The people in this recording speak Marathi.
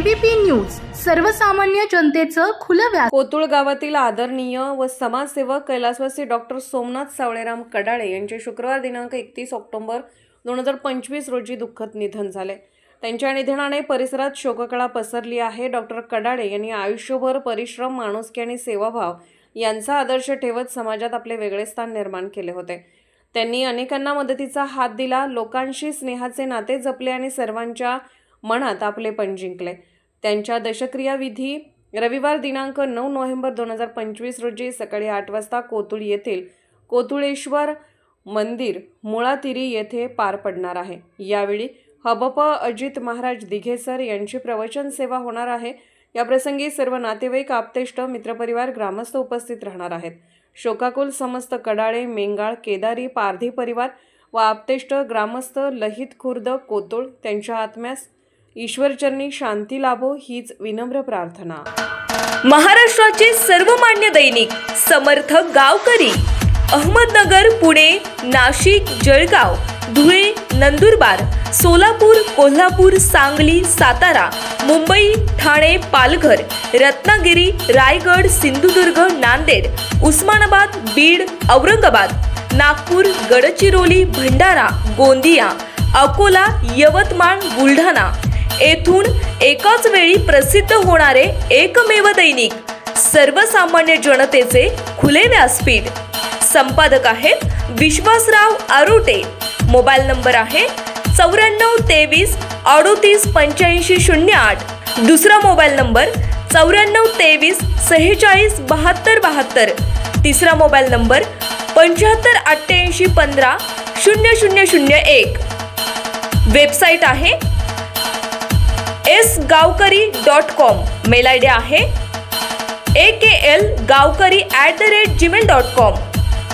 एबीपी न्यूज सर्वसामान्य जनतेचं खुलं व्यास। कोतुळ गावातील आदरणीय व समाजसेवक कैलासवासी डॉक्टर सोमनाथ सावळेराम कडाळे यांचे शुक्रवार दिनांक 31 ऑक्टोबर 2025 रोजी दुःखद निधन झाले। त्यांच्या निधनाने परिसरात शोककळा पसरली आहे। डॉक्टर कडाळे यांनी आयुष्यभर परिश्रम, माणुसकी आणि सेवाभाव यांचा आदर्श ठेवत समाजात आपले वेगळे स्थान निर्माण केले होते। त्यांनी अनेकांना मदतीचा हात दिला, लोकांशी स्नेहाचे नाते जपले आणि सर्वांच्या मनात आपलेपण जिंकले। त्यांच्या दशक्रिया विधी रविवार दिनांक 9 नोव्हेंबर 2025 रोजी सकाळी 8 वाजता कोतुळ येथील कोतुळेश्वर मंदिर मुळातीरी येथे पार पडणार आहे। यावेळी हबप अजित महाराज दिघे सर यांची प्रवचन सेवा होणार आहे। या प्रसंगी सर्व नातेवाईक, आप्तेष्ट, मित्रपरिवार, ग्रामस्थ उपस्थित राहणार आहेत। शोकाकुल समस्त कडाळे, मेंगाळ, केदारी, पारधी परिवार व आप्तेष्ट, ग्रामस्थ, लहित खुर्द, कोतुळ त्यांच्या आत्म्यास ईश्वरचरणी शांती लाभो हीच विनम्र प्रार्थना। महाराष्ट्राचे सर्वमान्य दैनिक समर्थ गावकरी अहमदनगर, पुणे, नाशिक, जळगाव, धुळे, नंदुरबार, सोलापूर, कोल्हापूर, सांगली, सातारा, मुंबई, ठाणे, पालघर, रत्नागिरी, रायगड, सिंधुदुर्ग, नांदेड, उस्मानाबाद, बीड, औरंगाबाद, नागपूर, गडचिरोली, भंडारा, गोंदिया, अकोला, यवतमाळ, बुलढाणा येथून एकाच वेळी प्रसिद्ध होणारे एकमेव दैनिक सर्वसामान्य जनतेचे खुले व्यासपीठ। संपादक आहेत विश्वासराव आरोटे। मोबाईल नंबर आहे 94 23 38 85 08। दुसरा मोबाईल नंबर 94 23 46 72 72। तिसरा मोबाईल नंबर 75 88 15 0001। वेबसाईट आहे sgavkari.com। मेल आयडी आहे akl gavkari@gmail.com।